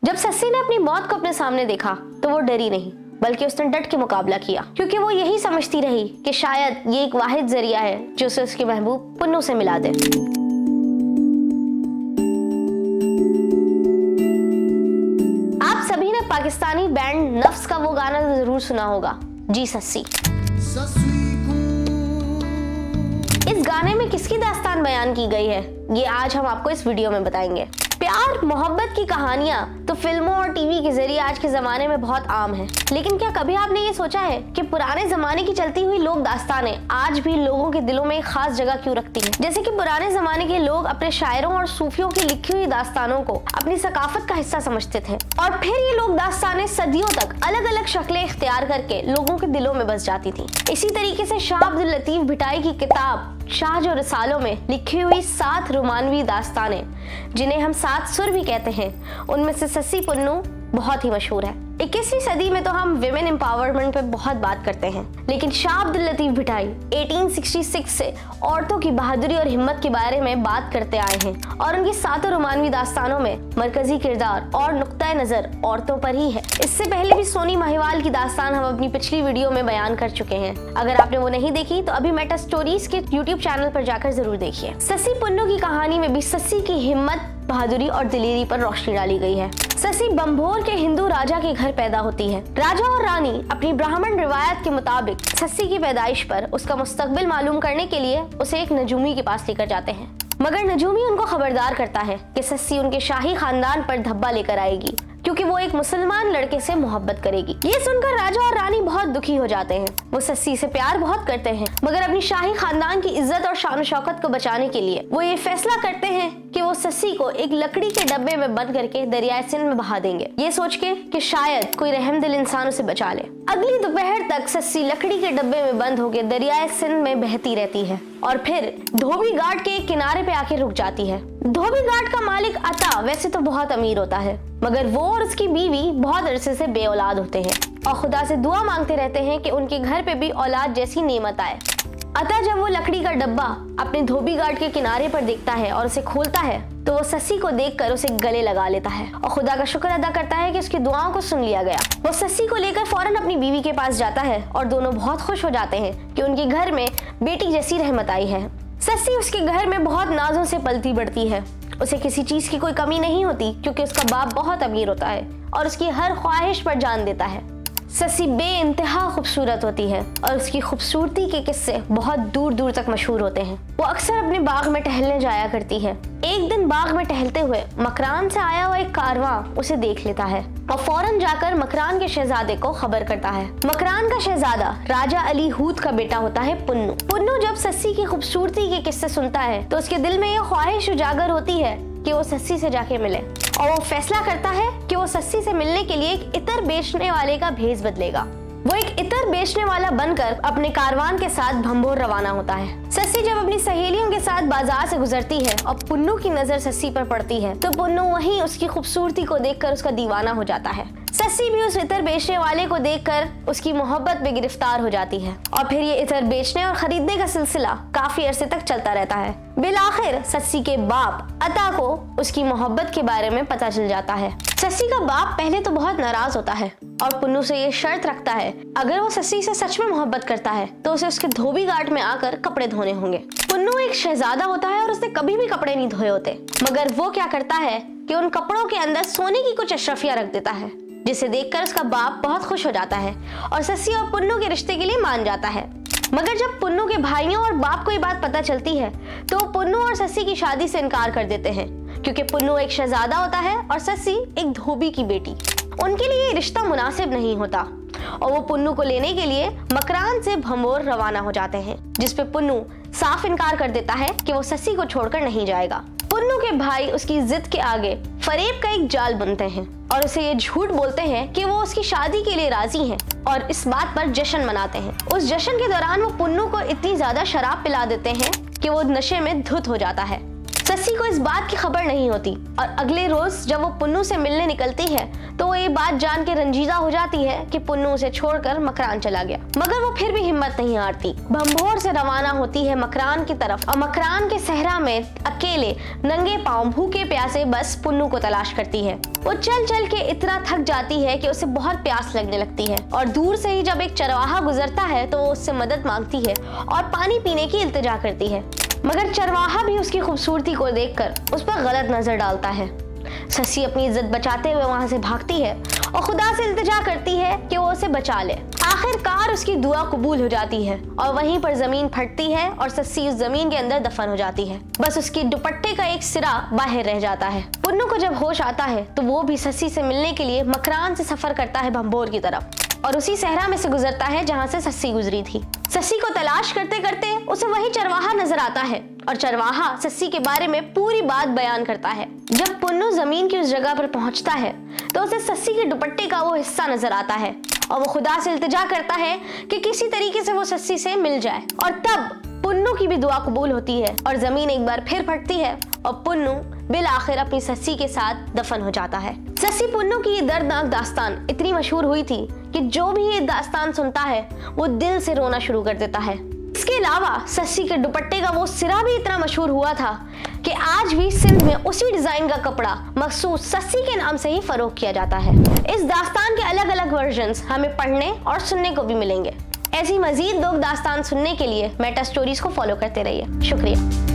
जब सस्सी ने अपनी मौत को अपने सामने देखा तो वो डरी नहीं, बल्कि उसने डट के मुकाबला किया, क्योंकि वो यही समझती रही कि शायद ये एक वाहिद जरिया है जो उसे उसके महबूब पुन्नू से मिला दे। आप सभी ने पाकिस्तानी बैंड नफ्स का वो गाना तो जरूर सुना होगा, जी सस्सी। इस गाने में किसकी दास्तान बयान की गई है, ये आज हम आपको इस वीडियो में बताएंगे। प्यार मोहब्बत की कहानियां तो फिल्मों और टीवी के जरिए आज के जमाने में बहुत आम है, लेकिन क्या कभी आपने ये सोचा है कि पुराने जमाने की चलती हुई लोक दास्तानें आज भी लोगों के दिलों में एक खास जगह क्यों रखती हैं? जैसे कि पुराने जमाने के लोग अपने शायरों और सूफियों की लिखी हुई दास्तानों को अपनी सकाफत का हिस्सा समझते थे, और फिर ये लोक दास्तानें सदियों तक अलग अलग शक्लें इख्तियार करके लोगों के दिलों में बस जाती थी। इसी तरीके से शाह अब्दुल लतीफ भिटाई की किताब शाह और रसालों में लिखी हुई 7 रोमानवी दास्तानें, जिन्हें हम 7 सुर भी कहते हैं, उनमें से सस्सी पुन्नू बहुत ही मशहूर है। 21वीं सदी में तो हम विमेन एम्पावरमेंट पे बहुत बात करते हैं, लेकिन शाह अब्दुल लतीफ भिटाई 1866 से औरतों की बहादुरी और हिम्मत के बारे में बात करते आए हैं, और उनकी 7 रोमानवी दास्तानों में मरकजी किरदार और नुक्ता नजर औरतों पर ही है। इससे पहले भी सोनी महिवाल की दास्तान हम अपनी पिछली वीडियो में बयान कर चुके हैं। अगर आपने वो नहीं देखी तो अभी मेटा स्टोरीज के यूट्यूब चैनल पर जाकर जरूर देखिए। सस्सी पुन्नू की कहानी में भी सस्सी की हिम्मत, बहादुरी और दिलेरी पर रोशनी डाली गई है। सस्सी बंभोर के हिंदू राजा के घर पैदा होती है। राजा और रानी अपनी ब्राह्मण रिवायत के मुताबिक सस्सी की पैदाइश पर उसका मुस्तकबिल मालूम करने के लिए उसे एक नजूमी के पास लेकर जाते हैं, मगर नजूमी उनको खबरदार करता है कि सस्सी उनके शाही खानदान पर धब्बा लेकर आएगी, क्योंकि वो एक मुसलमान लड़के से मोहब्बत करेगी। ये सुनकर राजा और रानी बहुत दुखी हो जाते हैं। वो सस्सी से प्यार बहुत करते हैं, मगर अपनी शाही खानदान की इज्जत और शान शौकत को बचाने के लिए वो ये फैसला करते हैं कि वो सस्सी को एक लकड़ी के डब्बे में बंद करके दरियाए सिंध में बहा देंगे, ये सोच के कि शायद कोई रहमदिल इंसान उसे बचा ले। अगली दोपहर तक सस्सी लकड़ी के डब्बे में बंद होकर दरियाए सिंध में बहती रहती है, और फिर धोबी घाट के एक किनारे पे आके रुक जाती है। धोबी घाट का मालिक अता वैसे तो बहुत अमीर होता है, मगर वो और उसकी बीवी बहुत अरसे से बेऔलाद होते हैं और खुदा से दुआ मांगते रहते हैं कि उनके घर पे भी औलाद जैसी नेमत आए। अतः जब वो लकड़ी का डब्बा अपने धोबी घाट के किनारे पर देखता है और उसे खोलता है, तो वो सस्सी को देखकर उसे गले लगा लेता है और खुदा का शुक्र अदा करता है कि उसकी दुआओं को सुन लिया गया। वो सस्सी को लेकर फौरन अपनी बीवी के पास जाता है और दोनों बहुत खुश हो जाते हैं कि उनके घर में बेटी जैसी रहमत आई है। सस्सी उसके घर में बहुत नाजों से पलती बढ़ती है। उसे किसी चीज की कोई कमी नहीं होती, क्योंकि उसका बाप बहुत अमीर होता है और उसकी हर ख्वाहिश पर जान देता है। सस्सी बेइंतहा खूबसूरत होती है और उसकी खूबसूरती के किस्से बहुत दूर दूर तक मशहूर होते हैं। वो अक्सर अपने बाग में टहलने जाया करती है। एक दिन बाग में टहलते हुए मकरान से आया हुआ एक कारवां उसे देख लेता है और फौरन जाकर मकरान के शहजादे को खबर करता है। मकरान का शहजादा राजा अली हूद का बेटा होता है पुन्नू। पुन्नू जब सस्सी की खूबसूरती के किस्से सुनता है तो उसके दिल में यह ख्वाहिश उजागर होती है कि वो सस्सी से जाके मिले, और वो फैसला करता है कि वो सस्सी से मिलने के लिए एक इतर बेचने वाले का भेष बदलेगा। वो एक इतर बेचने वाला बनकर अपने कारवान के साथ भंभोर रवाना होता है। सस्सी जब अपनी सहेलियों के साथ बाजार से गुजरती है और पुन्नू की नजर सस्सी पर पड़ती है, तो पुन्नू वहीं उसकी खूबसूरती को देखकर उसका दीवाना हो जाता है। सस्सी भी उस इतर बेचने वाले को देखकर उसकी मोहब्बत में गिरफ्तार हो जाती है, और फिर ये इतर बेचने और खरीदने का सिलसिला काफी अरसे तक चलता रहता है। बिलाखिर सस्सी के बाप अता को उसकी मोहब्बत के बारे में पता चल जाता है। सस्सी का बाप पहले तो बहुत नाराज होता है और पुन्नू से ये शर्त रखता है, अगर वो सस्सी से सच में मोहब्बत करता है तो उसे उसके धोबी घाट में आकर कपड़े धोने होंगे। पुन्नू एक शहजादा होता है और उसने कभी भी कपड़े नहीं धोए होते, मगर वो क्या करता है कि उन कपड़ों के अंदर सोने की कुछ अशरफियां रख देता है, जिसे देखकर उसका बाप बहुत खुश हो जाता है और सस्सी और पुन्नू के रिश्ते के लिए मान जाता है। मगर जब पुन्नू के भाइयों और बाप को ये बात पता चलती है तो वो पुन्नू और सस्सी की शादी से इनकार कर देते हैं, क्योंकि पुन्नू एक शहजादा होता है और सस्सी एक धोबी की बेटी। उनके लिए ये रिश्ता मुनासिब नहीं होता और वो पुन्नू को लेने के लिए मकरान से भंभोर रवाना हो जाते हैं, जिसपे पुन्नू साफ इनकार कर देता है कि वो सस्सी को छोड़कर नहीं जाएगा। पुन्नू के भाई उसकी जिद के आगे फरेब का एक जाल बुनते हैं और उसे ये झूठ बोलते हैं कि वो उसकी शादी के लिए राजी हैं, और इस बात पर जश्न मनाते हैं। उस जश्न के दौरान वो पुन्नू को इतनी ज्यादा शराब पिला देते हैं कि वो नशे में धुत हो जाता है। सस्सी को इस बात की खबर नहीं होती और अगले रोज जब वो पुन्नू से मिलने निकलती है तो वो ये बात जान के रंजीदा हो जाती है कि पुन्नू उसे छोड़कर मकरान चला गया। मगर वो फिर भी हिम्मत नहीं हारती, भंभोर से रवाना होती है मकरान की तरफ और मकरान के सहरा में अकेले नंगे पांव भूखे प्यासे बस पुन्नू को तलाश करती है। वो चल चल के इतना थक जाती है कि उसे बहुत प्यास लगने लगती है और दूर से ही जब एक चरवाहा गुजरता है तो वो उससे मदद मांगती है और पानी पीने की इल्तिजा करती है। मगर चरवाहा भी उसकी खूबसूरती को देखकर उस पर गलत नजर डालता है। सस्सी अपनी इज्जत बचाते हुए वहां से भागती है और खुदा से इल्तिजा करती है कि वो उसे बचा ले। आखिरकार उसकी दुआ कबूल हो जाती है और वहीं पर जमीन फटती है और सस्सी उस जमीन के अंदर दफन हो जाती है। बस उसकी दुपट्टे का एक सिरा बाहर रह जाता है। पुन्नू को जब होश आता है तो वो भी सस्सी से मिलने के लिए मकरान से सफर करता है भंभोर की तरफ और उसी सहरा में से गुजरता है जहाँ से सस्सी गुजरी थी। सस्सी को तलाश करते करते उसे वही चरवाहा नजर आता है और चरवाहा सस्सी के बारे में पूरी बात बयान करता है। जब पुन्नू जमीन की उस जगह पर पहुंचता है तो उसे सस्सी के दुपट्टे का वो हिस्सा नजर आता है और वो खुदा से इल्तिजा करता है कि किसी तरीके से वो सस्सी से मिल जाए। और तब पुन्नू की भी दुआ कबूल होती है और जमीन एक बार फिर फटती है और पुन्नू बिल आखिर अपनी सस्सी के साथ दफन हो जाता है। सस्सी पुन्नू की ये दर्दनाक दास्तान इतनी मशहूर हुई थी कि जो भी ये दास्तान सुनता है वो दिल से रोना शुरू कर देता है। इसके अलावा सस्सी के दुपट्टे का वो सिरा भी इतना मशहूर हुआ था कि आज भी सिंध में उसी डिजाइन का कपड़ा मखसूस सस्सी के नाम से ही फरोख्त किया जाता है। इस दास्तान के अलग अलग वर्जन्स हमें पढ़ने और सुनने को भी मिलेंगे। ऐसी मजीद लोग दास्तान सुनने के लिए मेटा स्टोरीज को फॉलो करते रहिए। शुक्रिया।